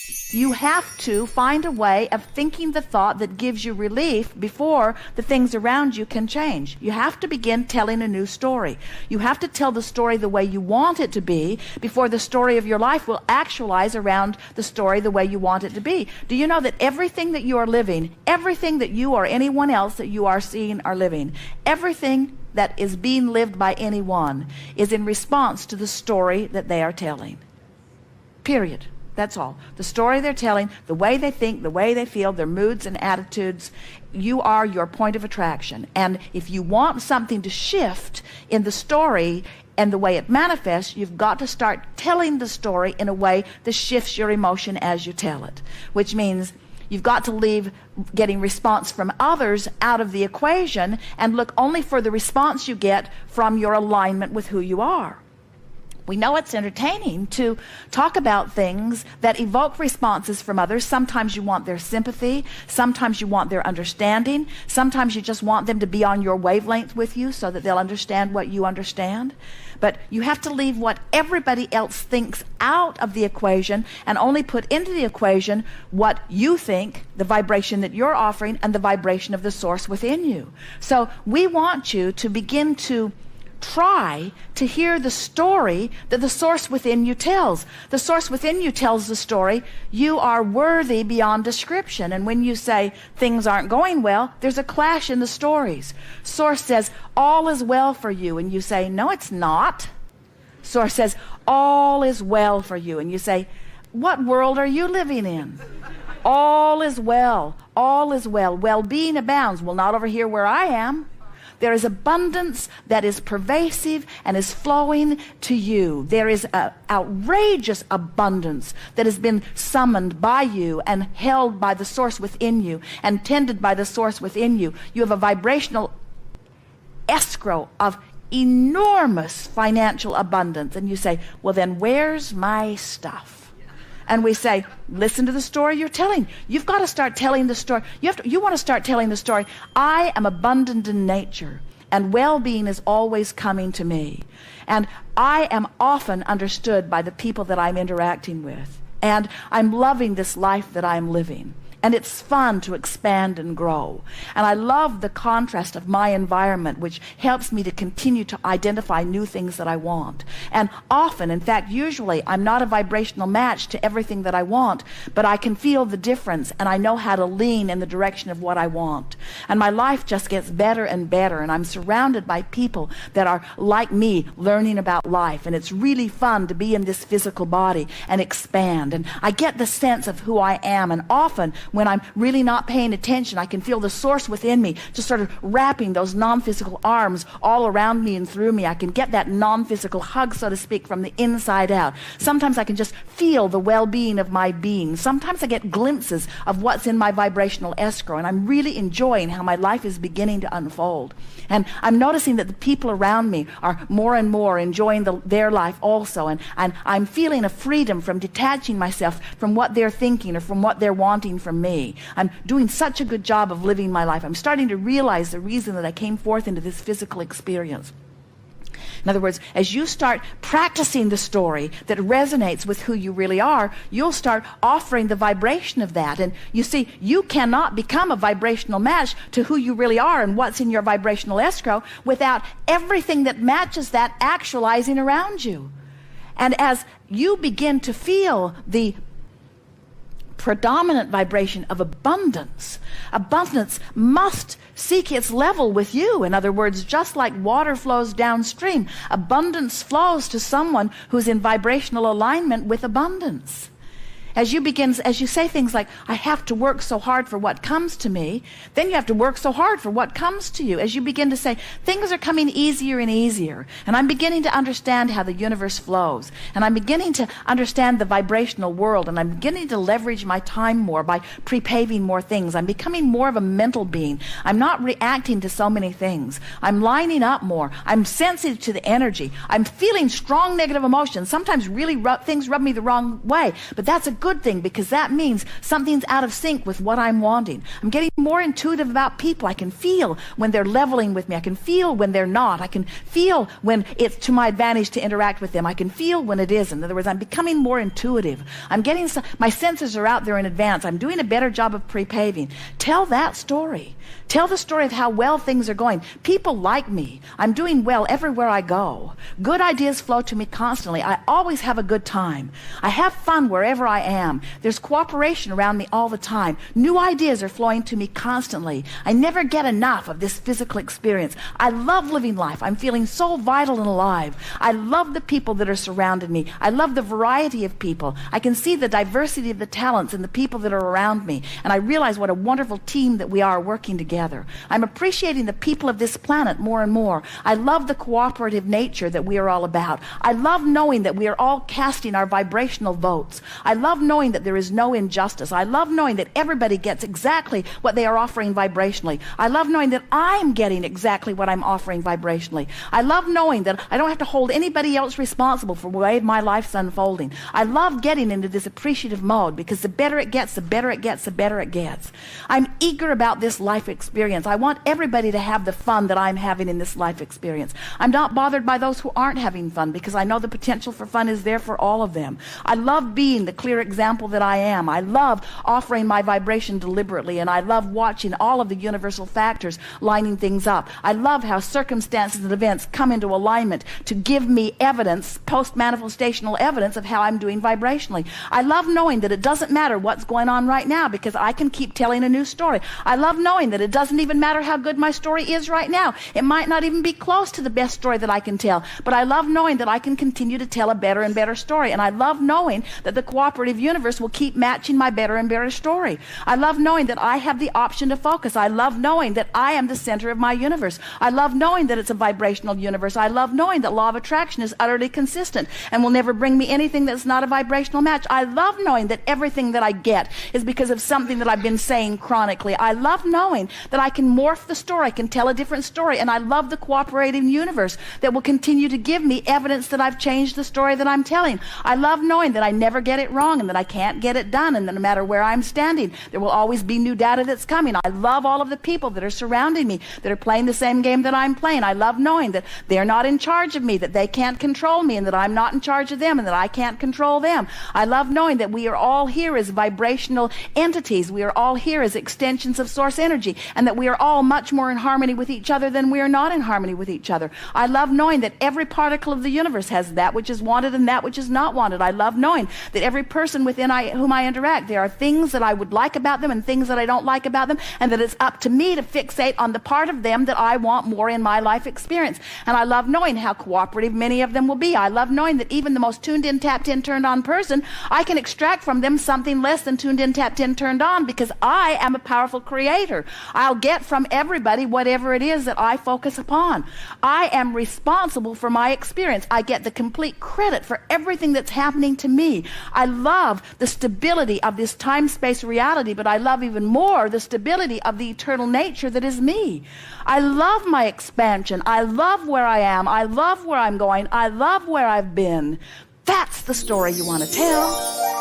You have to find a way of thinking the thought that gives you relief before the things around you can change. You have to begin telling a new story. You have to tell the story the way you want it to be before the story of your life will actualize around the story the way you want it to be. Do you know that everything that you are living, everything that you or anyone else that you are seeing are living, everything that is being lived by anyone is in response to the story that they are telling? Period. That's all. The story they're telling, the way they think, the way they feel, their moods and attitudes, you are your point of attraction. And if you want something to shift in the story and the way it manifests, you've got to start telling the story in a way that shifts your emotion as you tell it. Which means you've got to leave getting response from others out of the equation and look only for the response you get from your alignment with who you are. We know it's entertaining to talk about things that evoke responses from others. Sometimes you want their sympathy. Sometimes you want their understanding. Sometimes you just want them to be on your wavelength with you so that they'll understand what you understand. But you have to leave what everybody else thinks out of the equation and only put into the equation what you think, the vibration that you're offering, and the vibration of the source within you. So we want you to begin to try to hear the story that the source within you tells. The source within you tells the story, you are worthy beyond description. And when you say things aren't going well, there's a clash in the stories. Source says, all is well for you. And you say, no, it's not. Source says, all is well for you. And you say, what world are you living in? All is well. All is well. Well-being abounds. Well, not over here where I am. There is abundance that is pervasive and is flowing to you. There is an outrageous abundance that has been summoned by you and held by the source within you and tended by the source within you. You have a vibrational escrow of enormous financial abundance. And you say, well, then where's my stuff? And we say, listen to the story you're telling. You've got to start telling the story. You want to start telling the story. I am abundant in nature, and well-being is always coming to me. And I am often understood by the people that I'm interacting with. And I'm loving this life that I'm living. And it's fun to expand and grow. And I love the contrast of my environment, which helps me to continue to identify new things that I want. And often, in fact, usually, I'm not a vibrational match to everything that I want, but I can feel the difference, and I know how to lean in the direction of what I want. And my life just gets better and better, and I'm surrounded by people that are like me, learning about life. And it's really fun to be in this physical body and expand. And I get the sense of who I am, and often, when I'm really not paying attention, I can feel the source within me just sort of wrapping those non-physical arms all around me and through me. I can get that non-physical hug, so to speak, from the inside out. Sometimes I can just feel the well-being of my being. Sometimes I get glimpses of what's in my vibrational escrow, and I'm really enjoying how my life is beginning to unfold. And I'm noticing that the people around me are more and more enjoying their life also, and I'm feeling a freedom from detaching myself from what they're thinking or from what they're wanting from me. I'm doing such a good job of living my life. I'm starting to realize the reason that I came forth into this physical experience. In other words, as you start practicing the story that resonates with who you really are, you'll start offering the vibration of that. And you see, you cannot become a vibrational match to who you really are and what's in your vibrational escrow without everything that matches that actualizing around you. And as you begin to feel the predominant vibration of abundance, abundance must seek its level with you. In other words, just like water flows downstream, abundance flows to someone who's in vibrational alignment with abundance. As you say things like, I have to work so hard for what comes to me, then you have to work so hard for what comes to you. As you begin to say, things are coming easier and easier, and I'm beginning to understand how the universe flows, and I'm beginning to understand the vibrational world, and I'm beginning to leverage my time more by pre-paving more things. I'm becoming more of a mental being. I'm not reacting to so many things. I'm lining up more. I'm sensitive to the energy. I'm feeling strong negative emotions. Sometimes really things rub me the wrong way, but that's a good thing because that means something's out of sync with what I'm wanting. I'm getting more intuitive about people. I can feel when they're leveling with me. I can feel when they're not. I can feel when it's to my advantage to interact with them. I can feel when it isn't. In other words, I'm becoming more intuitive. I'm getting my senses are out there in advance. I'm doing a better job of pre-paving. Tell that story. Tell the story of how well things are going. People like me. I'm doing well everywhere I go. Good ideas flow to me constantly. I always have a good time. I have fun wherever I am. There's cooperation around me all the time. New ideas are flowing to me constantly. I never get enough of this physical experience. I love living life. I'm feeling so vital and alive. I love the people that are surrounding me. I love the variety of people. I can see the diversity of the talents and the people that are around me. And I realize what a wonderful team that we are working together. I'm appreciating the people of this planet more and more. I love the cooperative nature that we are all about. I love knowing that we are all casting our vibrational votes. I love knowing that there is no injustice. I love knowing that everybody gets exactly what they are offering vibrationally. I love knowing that I'm getting exactly what I'm offering vibrationally. I love knowing that I don't have to hold anybody else responsible for the way my life's unfolding. I love getting into this appreciative mode because the better it gets, the better it gets, the better it gets. I'm eager about this life experience. I want everybody to have the fun that I'm having in this life experience. I'm not bothered by those who aren't having fun because I know the potential for fun is there for all of them. I love being the clear example that I am. I love offering my vibration deliberately, and I love watching all of the universal factors lining things up. I love how circumstances and events come into alignment to give me evidence, post-manifestational evidence of how I'm doing vibrationally. I love knowing that it doesn't matter what's going on right now because I can keep telling a new story. I love knowing that it doesn't even matter how good my story is right now. It might not even be close to the best story that I can tell, but I love knowing that I can continue to tell a better and better story. And I love knowing that the cooperative universe will keep matching my better and better story. I love knowing that I have the option to focus. I love knowing that I am the center of my universe. I love knowing that it's a vibrational universe. I love knowing that law of attraction is utterly consistent and will never bring me anything that's not a vibrational match. I love knowing that everything that I get is because of something that I've been saying chronically. I love knowing that I can morph the story, I can tell a different story, and I love the cooperating universe that will continue to give me evidence that I've changed the story that I'm telling. I love knowing that I never get it wrong and that I can't get it done, and that no matter where I'm standing, there will always be new data that's coming. I love all of the people that are surrounding me, that are playing the same game that I'm playing. I love knowing that they're not in charge of me, that they can't control me, and that I'm not in charge of them, and that I can't control them. I love knowing that we are all here as vibrational entities. We are all here as extensions of source energy, and that we are all much more in harmony with each other than we are not in harmony with each other. I love knowing that every particle of the universe has that which is wanted and that which is not wanted. I love knowing that every person within whom I interact, there are things that I would like about them and things that I don't like about them, and that it's up to me to fixate on the part of them that I want more in my life experience. And I love knowing how cooperative many of them will be. I love knowing that even the most tuned in, tapped in, turned on person, I can extract from them something less than tuned in, tapped in, turned on, because I am a powerful creator. I'll get from everybody whatever it is that I focus upon. I am responsible for my experience. I get the complete credit for everything that's happening to me. I love the stability of this time-space reality, but I love even more the stability of the eternal nature that is me. I love my expansion. I love where I am. I love where I'm going. I love where I've been. That's the story you want to tell.